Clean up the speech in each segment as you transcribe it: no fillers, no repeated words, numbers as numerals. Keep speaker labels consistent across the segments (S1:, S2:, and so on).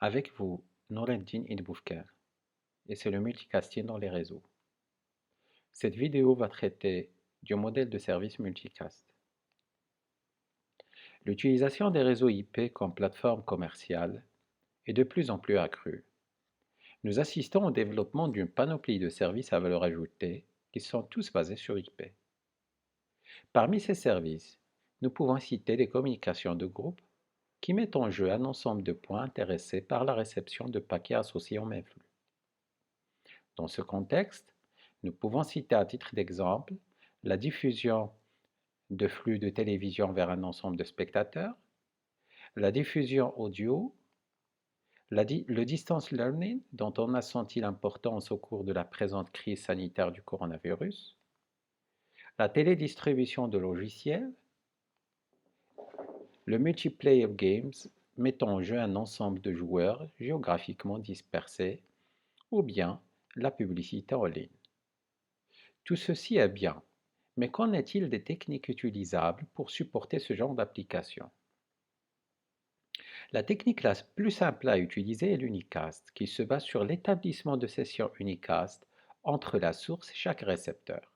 S1: Avec vous, Noreddin Ilboufker, et c'est le multicasting dans les réseaux. Cette vidéo va traiter du modèle de service multicast. L'utilisation des réseaux IP comme plateforme commerciale est de plus en plus accrue. Nous assistons au développement d'une panoplie de services à valeur ajoutée qui sont tous basés sur IP. Parmi ces services, nous pouvons citer les communications de groupe qui mettent en jeu un ensemble de points intéressés par la réception de paquets associés au même flux. Dans ce contexte, nous pouvons citer à titre d'exemple la diffusion de flux de télévision vers un ensemble de spectateurs, la diffusion audio, le distance learning dont on a senti l'importance au cours de la présente crise sanitaire du coronavirus, la télédistribution de logiciels, le multiplayer games mettant en jeu un ensemble de joueurs géographiquement dispersés, ou bien la publicité en ligne. Tout ceci est bien, mais qu'en est-il des techniques utilisables pour supporter ce genre d'application? La technique la plus simple à utiliser est l'unicast, qui se base sur l'établissement de sessions unicast entre la source et chaque récepteur.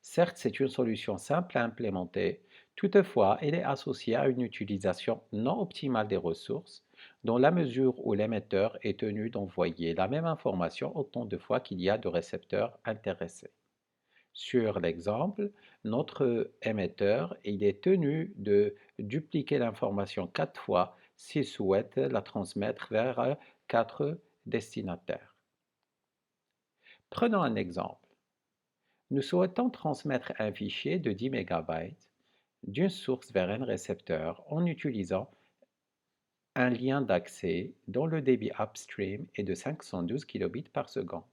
S1: Certes, c'est une solution simple à implémenter, toutefois, elle est associée à une utilisation non optimale des ressources, dans la mesure où l'émetteur est tenu d'envoyer la même information autant de fois qu'il y a de récepteurs intéressés. Sur l'exemple, notre émetteur, il est tenu de dupliquer l'information 4 fois s'il souhaite la transmettre vers 4 destinataires. Prenons un exemple. Nous souhaitons transmettre un fichier de 10 MB d'une source vers un récepteur en utilisant un lien d'accès dont le débit upstream est de 512 kilobits par seconde.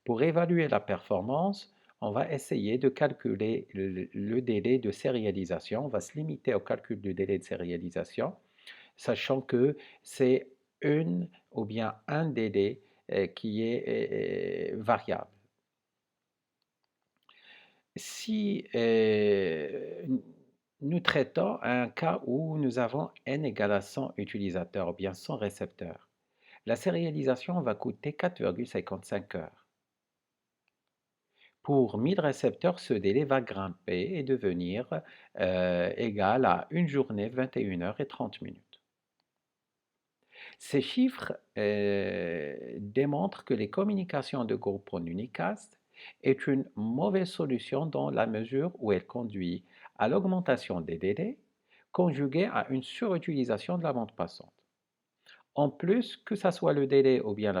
S1: Pour évaluer la performance, on va essayer de calculer le délai de sérialisation. On va se limiter au calcul du délai de sérialisation, sachant que c'est une ou bien un délai qui est variable. Si nous traitons un cas où nous avons n égale à 100 utilisateurs ou bien 100 récepteurs, la sérialisation va coûter 4,55 heures. Pour 1000 récepteurs, ce délai va grimper et devenir égal à une journée, 21 heures et 30 minutes. Ces chiffres démontrent que les communications de groupe en unicast est une mauvaise solution dans la mesure où elle conduit à l'augmentation des délais conjuguée à une surutilisation de la bande passante. En plus, que ce soit le délai ou bien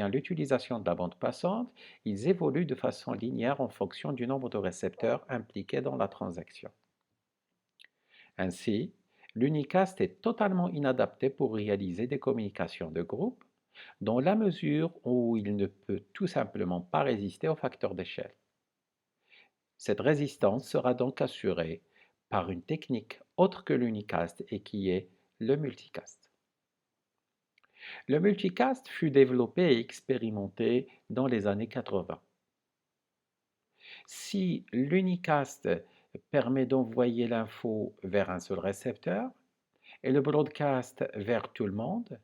S1: l'utilisation de la bande passante, ils évoluent de façon linéaire en fonction du nombre de récepteurs impliqués dans la transaction. Ainsi, l'unicast est totalement inadapté pour réaliser des communications de groupe, dans la mesure où il ne peut tout simplement pas résister aux facteurs d'échelle. Cette résistance sera donc assurée par une technique autre que l'unicast et qui est le multicast. Le multicast fut développé et expérimenté dans les années 80. Si l'unicast permet d'envoyer l'info vers un seul récepteur et le broadcast vers tout le monde,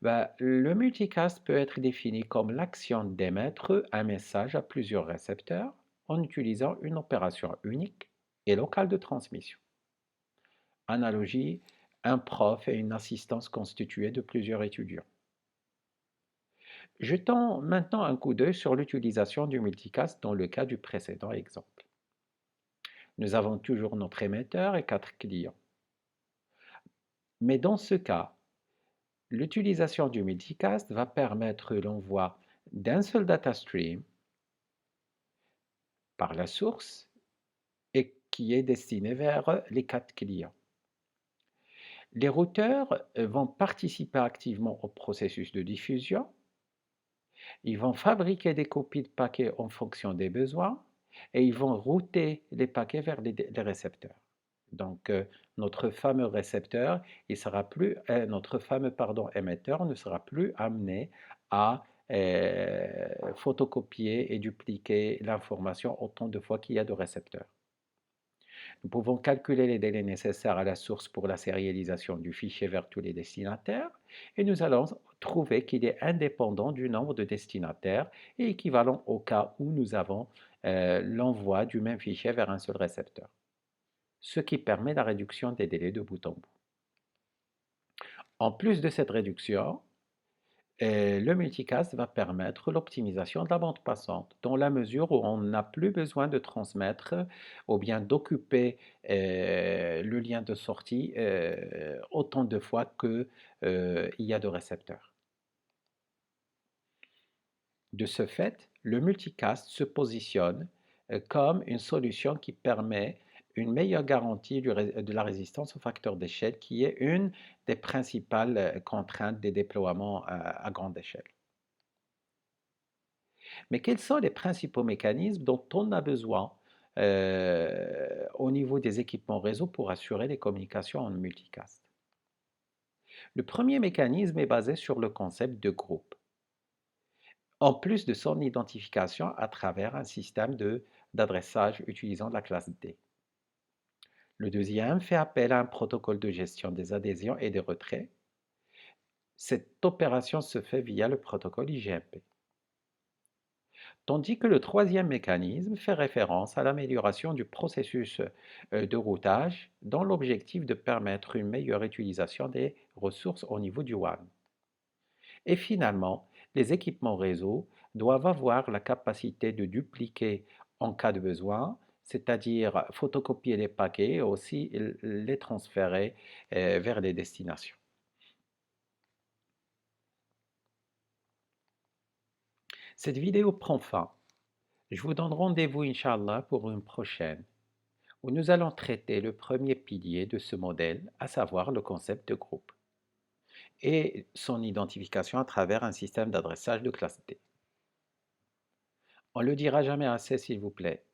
S1: le multicast peut être défini comme l'action d'émettre un message à plusieurs récepteurs en utilisant une opération unique et locale de transmission. Analogie, un prof et une assistance constituée de plusieurs étudiants. Jetons maintenant un coup d'œil sur l'utilisation du multicast dans le cas du précédent exemple. Nous avons toujours notre émetteur et 4 clients. Mais dans ce cas, l'utilisation du multicast va permettre l'envoi d'un seul data stream par la source et qui est destiné vers les 4 clients. Les routeurs vont participer activement au processus de diffusion. Ils vont fabriquer des copies de paquets en fonction des besoins et ils vont router les paquets vers les récepteurs. Donc, notre fameux récepteur, notre fameux émetteur ne sera plus amené à photocopier et dupliquer l'information autant de fois qu'il y a de récepteurs. Nous pouvons calculer les délais nécessaires à la source pour la sérialisation du fichier vers tous les destinataires et nous allons trouver qu'il est indépendant du nombre de destinataires et équivalent au cas où nous avons l'envoi du même fichier vers un seul récepteur, ce qui permet la réduction des délais de bout en bout. En plus de cette réduction, le multicast va permettre l'optimisation de la bande passante, dans la mesure où on n'a plus besoin de transmettre ou bien d'occuper le lien de sortie autant de fois qu'il y a de récepteurs. De ce fait, le multicast se positionne comme une solution qui permet une meilleure garantie de la résistance au facteur d'échelle, qui est une des principales contraintes des déploiements à grande échelle. Mais quels sont les principaux mécanismes dont on a besoin au niveau des équipements réseau pour assurer les communications en multicast? Le premier mécanisme est basé sur le concept de groupe, en plus de son identification à travers un système d'adressage utilisant la classe D. Le deuxième fait appel à un protocole de gestion des adhésions et des retraits. Cette opération se fait via le protocole IGMP. Tandis que le troisième mécanisme fait référence à l'amélioration du processus de routage dans l'objectif de permettre une meilleure utilisation des ressources au niveau du WAN. Et finalement, les équipements réseau doivent avoir la capacité de dupliquer en cas de besoin, c'est-à-dire photocopier les paquets et aussi les transférer vers les destinations. Cette vidéo prend fin. Je vous donne rendez-vous, Inch'Allah, pour une prochaine, où nous allons traiter le premier pilier de ce modèle, à savoir le concept de groupe, et son identification à travers un système d'adressage de classe D. On ne le dira jamais assez, s'il vous plaît,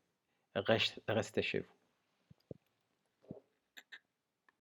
S1: restez chez vous.